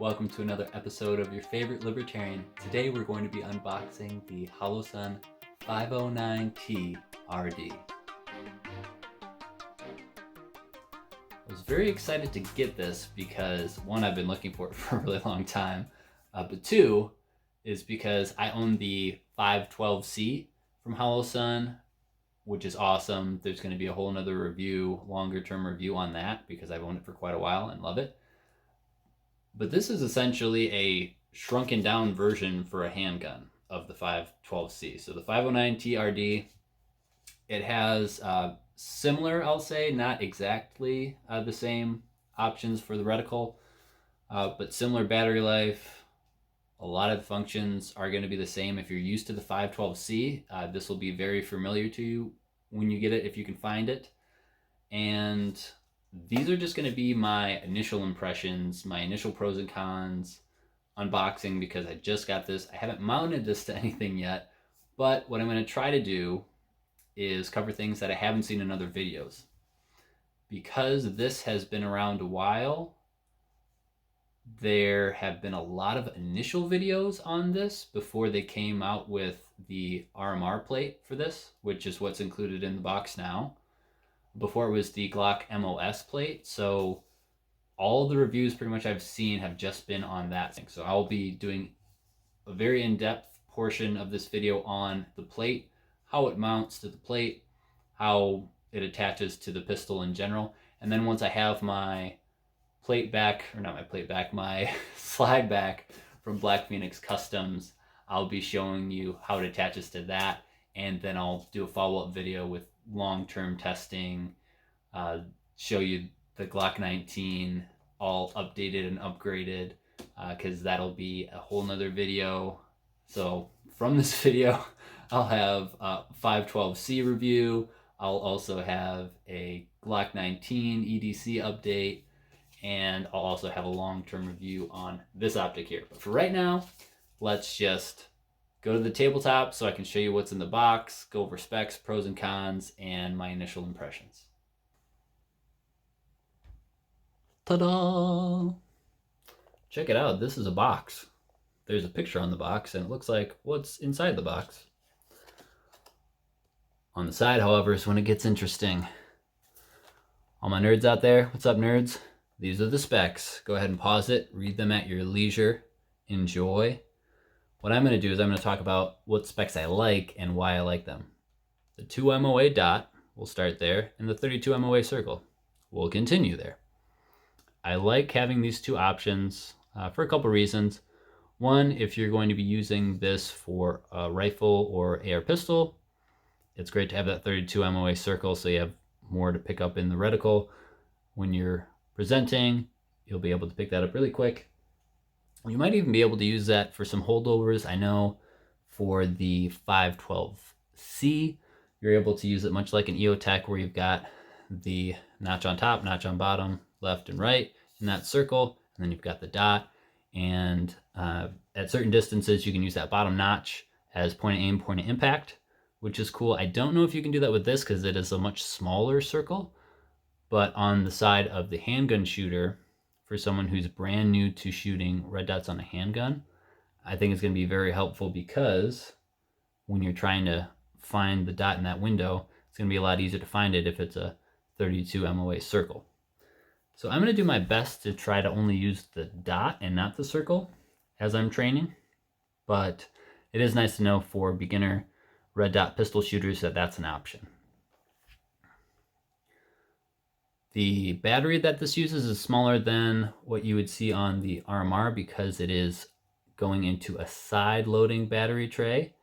Welcome to another episode of your favorite libertarian. Today we're going to be unboxing the HOLOSUN 509T RD. I was very excited to get this because one, I've been looking for it for a really long time, but two is because I own the 512C from HOLOSUN, which is awesome. There's going to be a whole nother review, longer term review on that because I've owned it for quite a while and love it. But this is essentially a shrunken down version for a handgun of the 512C. So the 509T RD, it has similar, I'll say, not exactly the same options for the reticle, but similar battery life. A lot of the functions are going to be the same. If you're used to the 512C, this will be very familiar to you when you get it, if you can find it. And these are just going to be my initial impressions, my initial pros and cons unboxing, because I just got this. I haven't mounted this to anything yet, but what I'm going to try to do is cover things that I haven't seen in other videos. Because this has been around a while, there have been a lot of initial videos on this before they came out with the RMR plate for this, which is what's included in the box now. Before it was the GLOCK MOS plate, so all the reviews pretty much I've seen have just been on that thing. So I'll be doing a very in-depth portion of this video on the plate, how it mounts to the plate, how it attaches to the pistol in general, and then once I have my plate back, or not my plate back, my slide back from Black Phoenix Customs, I'll be showing you how it attaches to that, and then I'll do a follow-up video with long-term testing, show you the Glock 19 all updated and upgraded, because that'll be a whole nother video. So from this video, I'll have a 512C review. I'll also have a Glock 19 EDC update, and I'll also have a long-term review on this optic here. But for right now, let's just go to the tabletop so I can show you what's in the box, go over specs, pros and cons, and my initial impressions. Ta-da! Check it out, this is a box. There's a picture on the box, and it looks like what's inside the box. On the side, however, is when it gets interesting. All my nerds out there, what's up, nerds? These are the specs. Go ahead and pause it, read them at your leisure, enjoy. What I'm going to do is I'm going to talk about what specs I like and why I like them. The 2 MOA dot, we'll start there, and the 32 MOA circle. We'll continue there. I like having these two options for a couple reasons. One, if you're going to be using this for a rifle or AR pistol, it's great to have that 32 MOA circle so you have more to pick up in the reticle. When you're presenting, you'll be able to pick that up really quick. You might even be able to use that for some holdovers. I know for the 512C, you're able to use it much like an EOTech, where you've got the notch on top, notch on bottom, left and right in that circle, and then you've got the dot. And at certain distances, you can use that bottom notch as point of aim, point of impact, which is cool. I don't know if you can do that with this because it is a much smaller circle, but on the side of the handgun shooter, for someone who's brand new to shooting red dots on a handgun, I think it's going to be very helpful, because when you're trying to find the dot in that window, it's going to be a lot easier to find it if it's a 32 MOA circle. So I'm going to do my best to try to only use the dot and not the circle as I'm training, but it is nice to know for beginner red dot pistol shooters that that's an option. The battery that this uses is smaller than what you would see on the RMR because it is going into a side loading battery tray.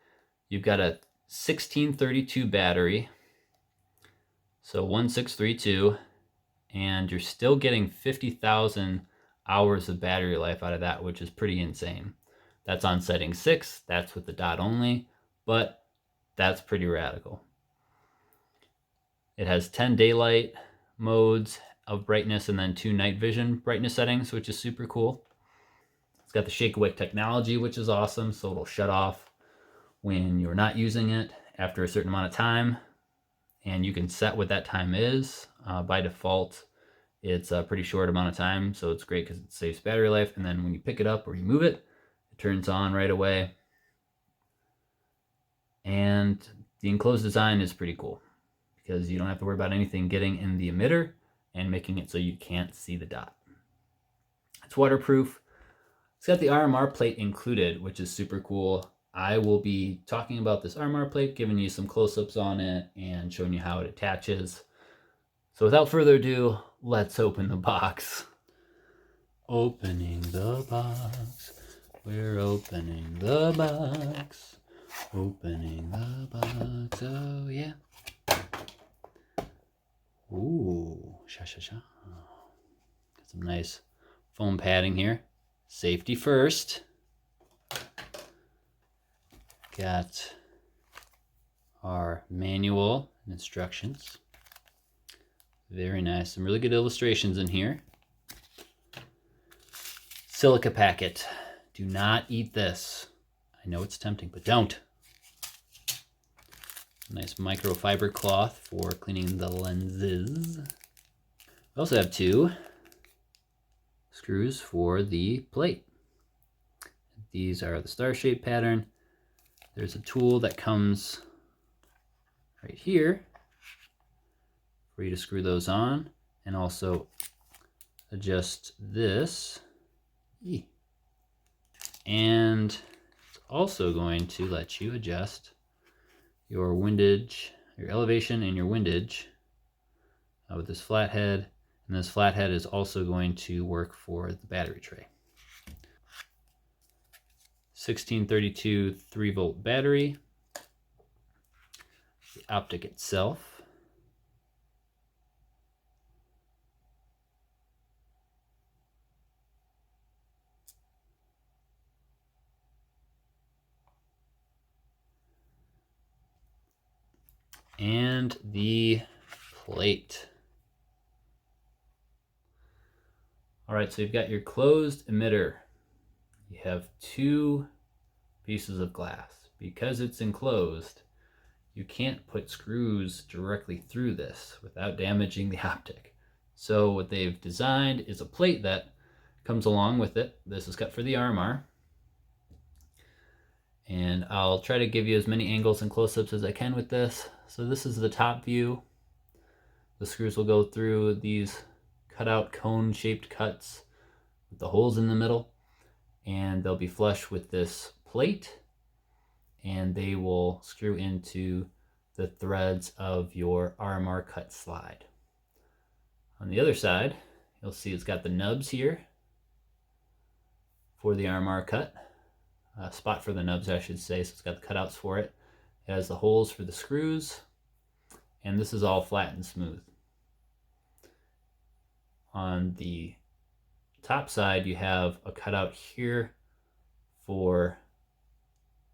You've got a 1632 battery, so 1632, and you're still getting 50,000 hours of battery life out of that, which is pretty insane. That's on setting 6, that's with the dot only, but that's pretty radical. It has 10 daylight modes of brightness and then 2 night vision brightness settings, which is super cool. It's got the shake awake technology, which is awesome, so it'll shut off when you're not using it after a certain amount of time, and you can set what that time is. By default, It's a pretty short amount of time, so it's great because it saves battery life. And then when you pick it up or you move it, it turns on right away. And the enclosed design is pretty cool because you don't have to worry about anything getting in the emitter and making it so you can't see the dot. It's waterproof. It's got the RMR plate included, which is super cool. I will be talking about this RMR plate, giving you some close-ups on it and showing you how it attaches. So without further ado, let's open the box. Opening the box. We're opening the box. Opening the box. Oh yeah. Ooh, sha. Got some nice foam padding here. Safety first. Got our manual and instructions. Very nice. Some really good illustrations in here. Silica packet. Do not eat this. I know it's tempting, but don't. Nice microfiber cloth for cleaning the lenses. We also have 2 screws for the plate. These are the star-shaped pattern. There's a tool that comes right here for you to screw those on, and also adjust this. And it's also going to let you adjust your windage, your elevation and your windage with this flathead. And this flathead is also going to work for the battery tray. 1632 3-volt battery. The optic itself. And the plate. All right, so you've got your closed emitter. You have 2 pieces of glass. Because it's enclosed, you can't put screws directly through this without damaging the optic. So what they've designed is a plate that comes along with it. This is cut for the RMR. And I'll try to give you as many angles and close-ups as I can with this. So this is the top view. The screws will go through these cutout cone-shaped cuts with the holes in the middle, and they'll be flush with this plate, and they will screw into the threads of your RMR cut slide. On the other side, you'll see it's got the nubs here for the RMR cut. Spot for the nubs, I should say, so it's got the cutouts for it. It has the holes for the screws, and this is all flat and smooth. On the top side, you have a cutout here for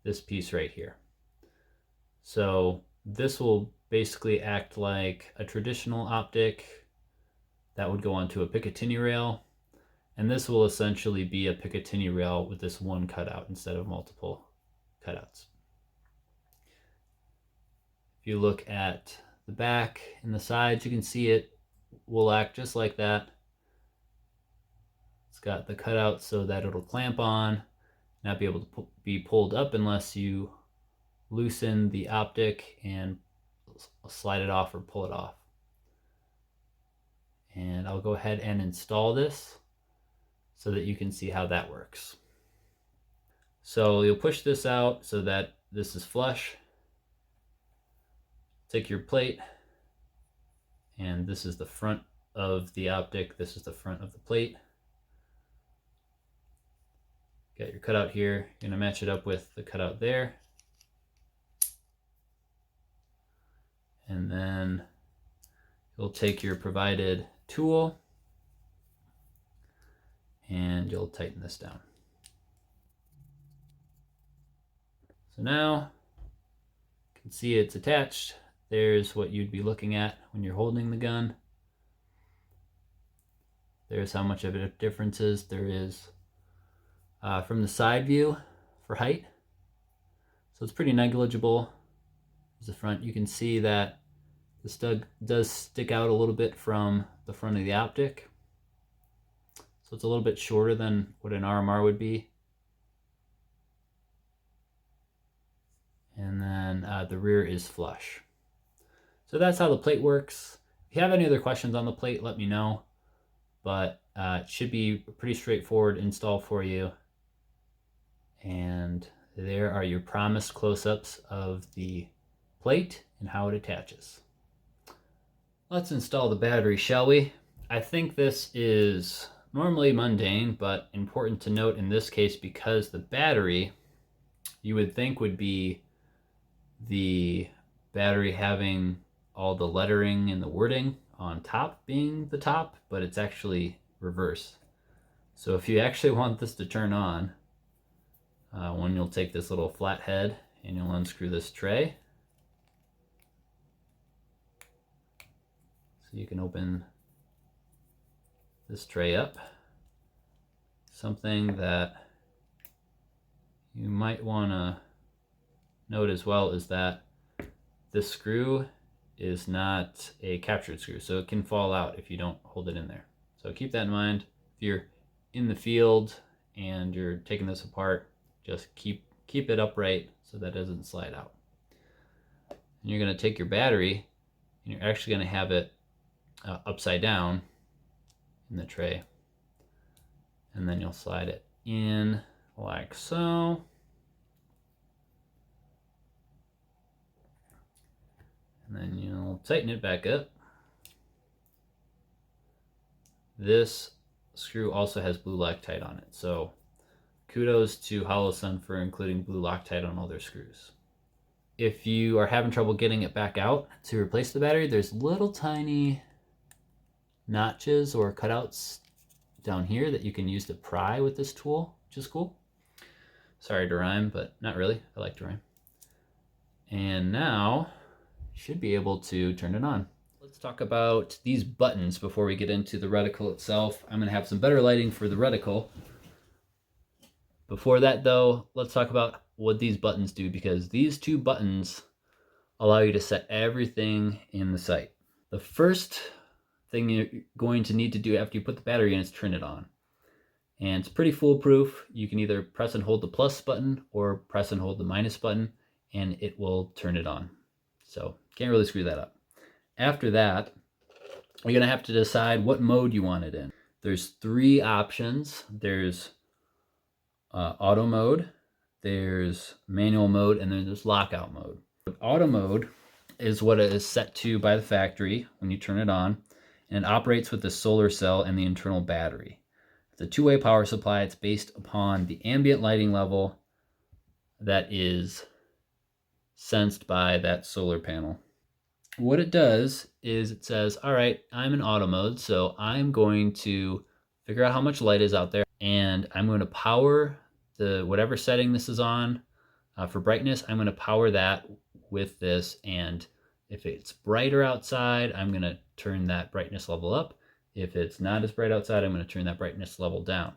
this piece right here. So this will basically act like a traditional optic that would go onto a Picatinny rail. And this will essentially be a Picatinny rail with this one cutout instead of multiple cutouts. If you look at the back and the sides, you can see it will act just like that. It's got the cutout so that it'll clamp on, not be able to be pulled up unless you loosen the optic and slide it off or pull it off. And I'll go ahead and install this so that you can see how that works. So you'll push this out so that this is flush. Take your plate, and this is the front of the optic, this is the front of the plate. Got your cutout here, you're gonna match it up with the cutout there. And then you'll take your provided tool and you'll tighten this down. So now you can see it's attached. There's what you'd be looking at when you're holding the gun. There's how much of a difference is there is from the side view for height. So it's pretty negligible. As the front, you can see that the stud does stick out a little bit from the front of the optic. So it's a little bit shorter than what an RMR would be. And then the rear is flush. So that's how the plate works. If you have any other questions on the plate, let me know. But it should be a pretty straightforward install for you. And there are your promised close-ups of the plate and how it attaches. Let's install the battery, shall we? I think this is normally mundane, but important to note in this case because the battery, you would think would be the battery having all the lettering and the wording on top being the top, but it's actually reverse. So if you actually want this to turn on, one, you'll take this little flat head and you'll unscrew this tray. So you can open this tray up. Something that you might want to note as well is that this screw is not a captured screw, so it can fall out if you don't hold it in there. So keep that in mind. If you're in the field and you're taking this apart, just keep it upright so that it doesn't slide out. And you're going to take your battery and you're actually going to have it upside down in the tray. And then you'll slide it in like so. And then you'll tighten it back up. This screw also has blue Loctite on it. So kudos to HOLOSUN for including blue Loctite on all their screws. If you are having trouble getting it back out to replace the battery, there's little tiny notches or cutouts down here that you can use to pry with this tool, which is cool. Sorry to rhyme, but not really. I like to rhyme. And now you should be able to turn it on. Let's talk about these buttons before we get into the reticle itself. I'm going to have some better lighting for the reticle. Before that though, let's talk about what these buttons do, because these two buttons allow you to set everything in the sight. The first thing you're going to need to do after you put the battery in is turn it on. And it's pretty foolproof. You can either press and hold the plus button or press and hold the minus button and it will turn it on. So can't really screw that up. After that, you're gonna have to decide what mode you want it in. There's three options. There's auto mode, there's manual mode, and then there's lockout mode. Auto mode is what it is set to by the factory when you turn it on, and it operates with the solar cell and the internal battery. It's a two-way power supply. It's based upon the ambient lighting level that is sensed by that solar panel. What it does is it says, all right, I'm in auto mode, so I'm going to figure out how much light is out there, and I'm going to power the whatever setting this is on for brightness. I'm going to power that with this, and if it's brighter outside, I'm going to turn that brightness level up. If it's not as bright outside, I'm going to turn that brightness level down.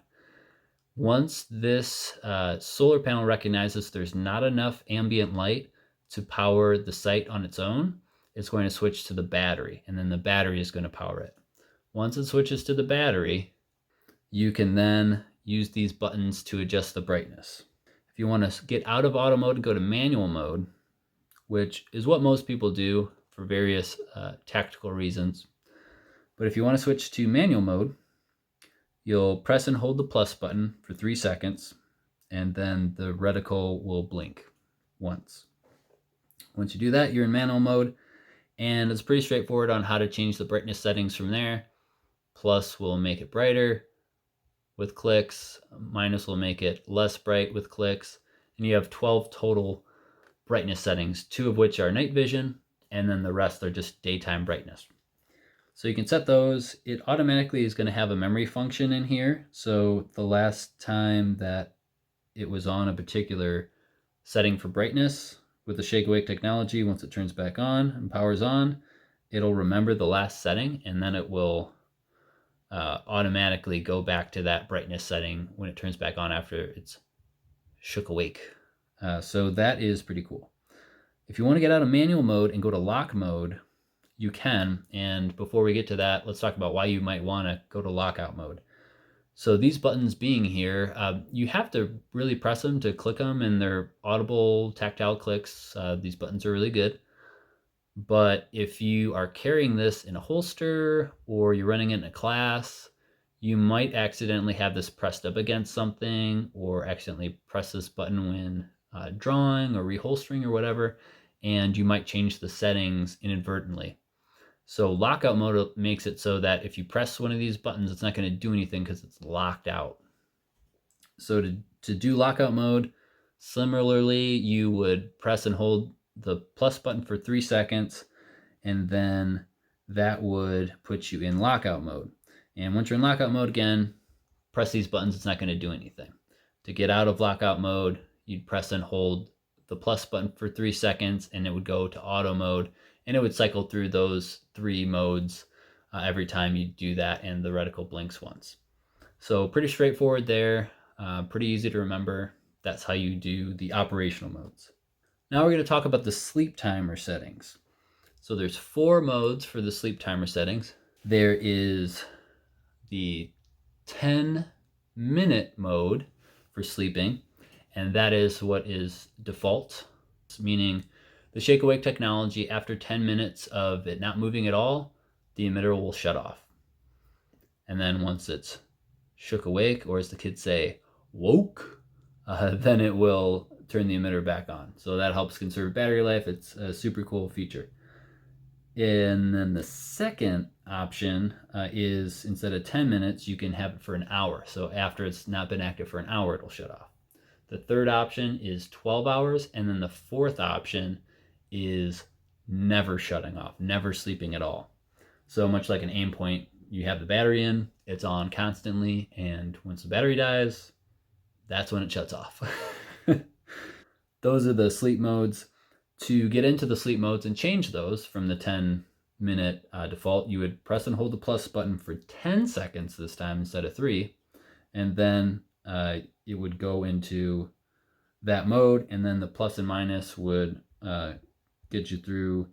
Once this solar panel recognizes there's not enough ambient light to power the sight on its own, it's going to switch to the battery, and then the battery is going to power it. Once it switches to the battery, you can then use these buttons to adjust the brightness. If you want to get out of auto mode and go to manual mode, which is what most people do for various tactical reasons, but if you want to switch to manual mode, you'll press and hold the plus button for 3 seconds, and then the reticle will blink once. Once you do that, you're in manual mode, and it's pretty straightforward on how to change the brightness settings from there. Plus will make it brighter with clicks, minus will make it less bright with clicks, and you have 12 total brightness settings, 2 of which are night vision, and then the rest are just daytime brightness. So you can set those. It automatically is going to have a memory function in here, so the last time that it was on a particular setting for brightness with the shake awake technology, once it turns back on and powers on, it'll remember the last setting, and then it will automatically go back to that brightness setting when it turns back on after it's shook awake. So that is pretty cool. If you want to get out of manual mode and go to lock mode, you can. And before we get to that, let's talk about why you might want to go to lockout mode. So these buttons being here, you have to really press them to click them, and they're audible tactile clicks. These buttons are really good. But if you are carrying this in a holster or you're running it in a class, you might accidentally have this pressed up against something, or accidentally press this button when drawing or reholstering or whatever, and you might change the settings inadvertently. So lockout mode makes it so that if you press one of these buttons, it's not going to do anything because it's locked out. So to do lockout mode, similarly, you would press and hold the plus button for 3 seconds, and then that would put you in lockout mode. And once you're in lockout mode again, press these buttons, it's not going to do anything. To get out of lockout mode, you'd press and hold the plus button for 3 seconds, and it would go to auto mode, and it would cycle through those 3 modes every time you do that, and the reticle blinks once. So pretty straightforward there, pretty easy to remember. That's how you do the operational modes. Now we're going to talk about the sleep timer settings. So there's 4 modes for the sleep timer settings. There is the 10-minute mode for sleeping, and that is what is default, meaning the shake awake technology, after 10 minutes of it not moving at all, the emitter will shut off. And then once it's shook awake, or as the kids say, woke, then it will turn the emitter back on. So that helps conserve battery life. It's a super cool feature. And then the second option is, instead of 10 minutes, you can have it for an hour. So after it's not been active for an hour, it'll shut off. The third option is 12 hours. And then the fourth option is never shutting off, never sleeping at all. So much like an aim point, you have the battery in, it's on constantly, and once the battery dies, that's when it shuts off. Those are the sleep modes. To get into the sleep modes and change those from the 10-minute default, you would press and hold the plus button for 10 seconds this time instead of 3, and then it would go into that mode, and then the plus and minus would get you through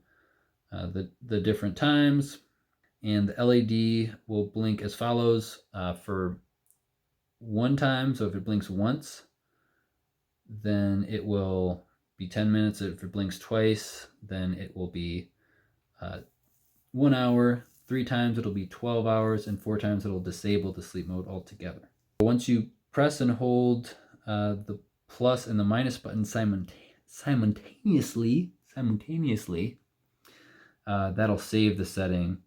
the different times. And the LED will blink as follows for one time. So if it blinks once, then it will be 10 minutes. If it blinks twice, then it will be 1 hour. 3 times it'll be 12 hours, and 4 times it'll disable the sleep mode altogether. Once you press and hold the plus and the minus button simultaneously, that'll save the setting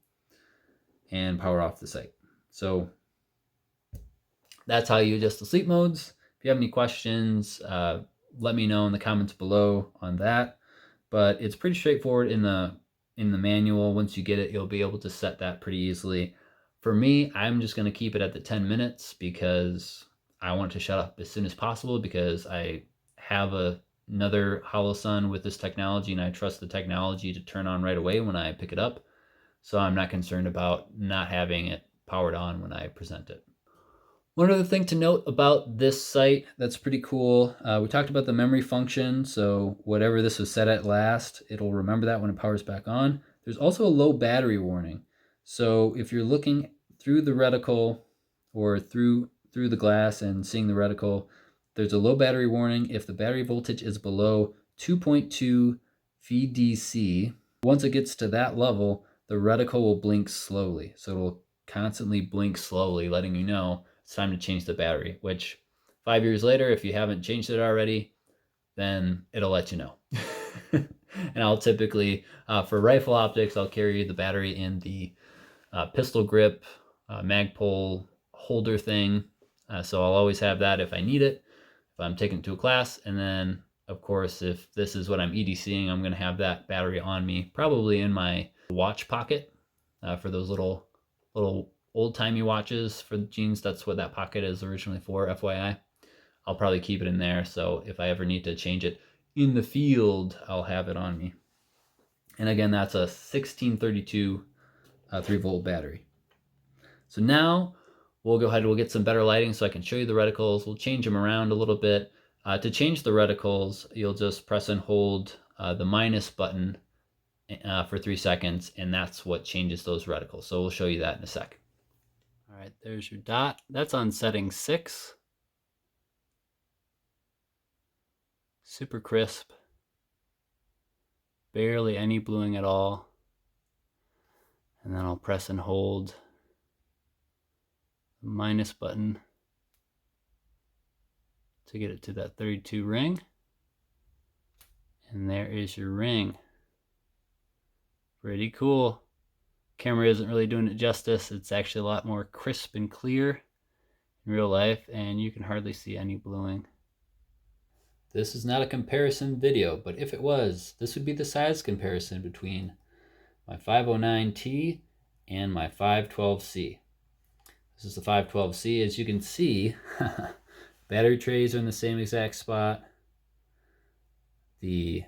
and power off the site. So that's how you adjust the sleep modes. If you have any questions, let me know in the comments below on that. But it's pretty straightforward in the manual. Once you get it, you'll be able to set that pretty easily. For me, I'm just going to keep it at the 10 minutes because I want it to shut up as soon as possible, because I have another HOLOSUN with this technology, and I trust the technology to turn on right away when I pick it up. So I'm not concerned about not having it powered on when I present it. One other thing to note about this site that's pretty cool, we talked about the memory function. So whatever this was set at last, it'll remember that when it powers back on. There's also a low battery warning. So if you're looking through the reticle or through the glass and seeing the reticle, there's a low battery warning if the battery voltage is below 2.2 VDC. Once it gets to that level, the reticle will blink slowly. So it'll constantly blink slowly, letting you know it's time to change the battery, which 5 years later, if you haven't changed it already, then it'll let you know. And I'll typically, for rifle optics, I'll carry the battery in the pistol grip, Magpul holder thing. So I'll always have that if I need it, if I'm taking it to a class. And then, of course, if this is what I'm EDCing, I'm going to have that battery on me, probably in my watch pocket for those little old-timey watches for the jeans. That's what that pocket is originally for, FYI. I'll probably keep it in there, so if I ever need to change it in the field, I'll have it on me. And again, that's a 1632 3-volt battery. So now we'll go ahead, we'll get some better lighting so I can show you the reticles. We'll change them around a little bit. To change the reticles, you'll just press and hold the minus button for 3 seconds, and that's what changes those reticles. So we'll show you that in a sec. All right, there's your dot. That's on setting 6. Super crisp. Barely any bluing at all. And then I'll press and hold the minus button to get it to that 32 ring. And there is your ring. Pretty cool. Camera isn't really doing it justice. It's actually a lot more crisp and clear in real life, and you can hardly see any bluing. This is not a comparison video, but if it was, this would be the size comparison between my 509T and my 512C. This is the 512C. As you can see, battery trays are in the same exact spot. The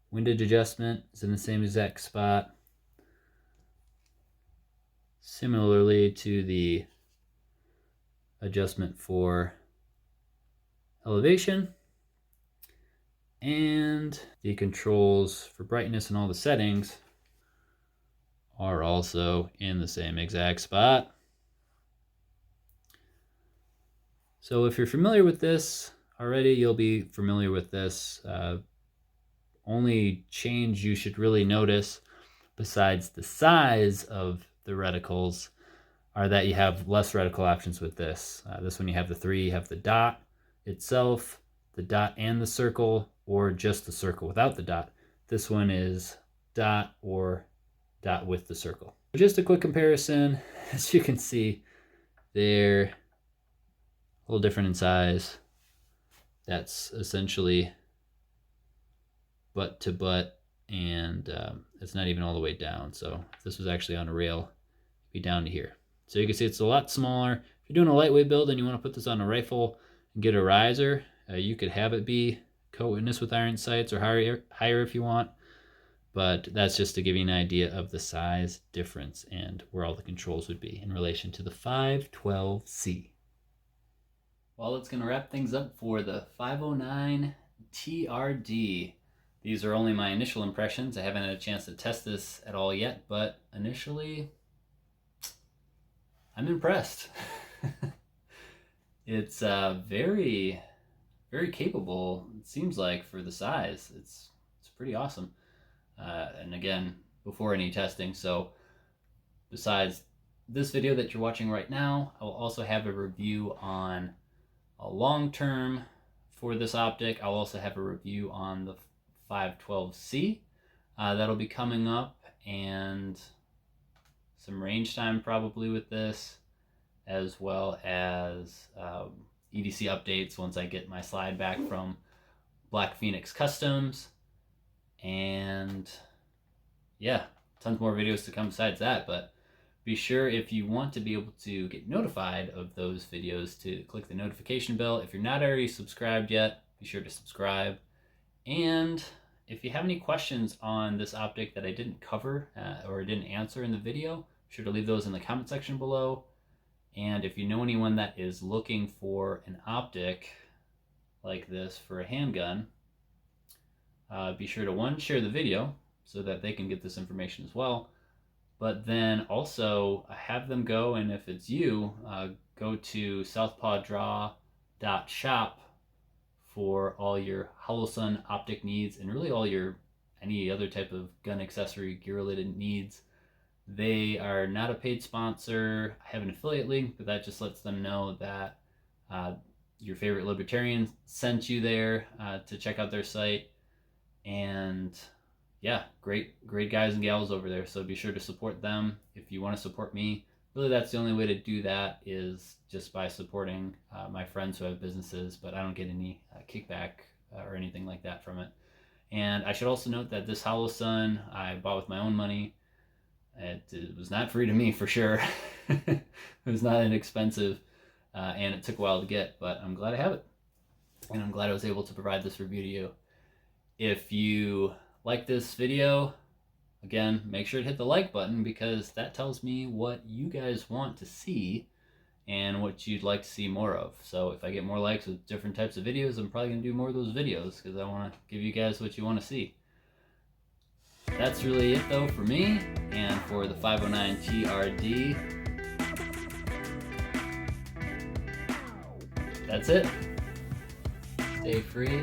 windage adjustment is in the same exact spot. Similarly to the adjustment for elevation, and the controls for brightness and all the settings are also in the same exact spot. So if you're familiar with this already, you'll be familiar with this. Only change you should really notice, besides the size of the reticles, are that you have less reticle options with this. This one you have the 3, you have the dot itself, the dot and the circle, or just the circle without the dot. This one is dot or dot with the circle. Just a quick comparison. As you can see, they're a little different in size. That's essentially butt to butt, and it's not even all the way down. So if this was actually on a rail, it'd be down to here. So you can see it's a lot smaller. If you're doing a lightweight build and you want to put this on a rifle and get a riser, you could have it be co-witness with iron sights or higher if you want. But that's just to give you an idea of the size difference and where all the controls would be in relation to the 512C. Well, it's going to wrap things up for the 509 TRD. These are only my initial impressions. I haven't had a chance to test this at all yet, but initially, I'm impressed. It's very, very capable, it seems like, for the size. It's pretty awesome. And again, before any testing, so besides this video that you're watching right now, I will also have a review on a long term for this optic. I'll also have a review on the 512C that'll be coming up, and some range time probably with this, as well as EDC updates once I get my slide back from Black Phoenix Customs. And yeah, tons more videos to come besides that, but be sure, if you want to be able to get notified of those videos, to click the notification bell. If you're not already subscribed yet, be sure to subscribe. And if you have any questions on this optic that I didn't cover or didn't answer in the video, be sure to leave those in the comment section below. And if you know anyone that is looking for an optic like this for a handgun, be sure to, 1, share the video so that they can get this information as well. But then also have them go, and if it's you, go to southpawdraw.shop for all your HOLOSUN optic needs, and really all your any other type of gun accessory gear related needs. They are not a paid sponsor. I have an affiliate link, but that just lets them know that your favorite libertarian sent you there to check out their site. And yeah, great guys and gals over there. So be sure to support them if you want to support me. Really, that's the only way to do that, is just by supporting my friends who have businesses, but I don't get any kickback or anything like that from it. And I should also note that this HOLOSUN I bought with my own money. It was not free to me, for sure. It was not inexpensive, and it took a while to get, but I'm glad I have it. And I'm glad I was able to provide this review to you. If you like this video, again, make sure to hit the like button, because that tells me what you guys want to see and what you'd like to see more of. So if I get more likes with different types of videos, I'm probably going to do more of those videos, because I want to give you guys what you want to see. That's really it though for me, and for the 509 TRD. That's it. Stay free.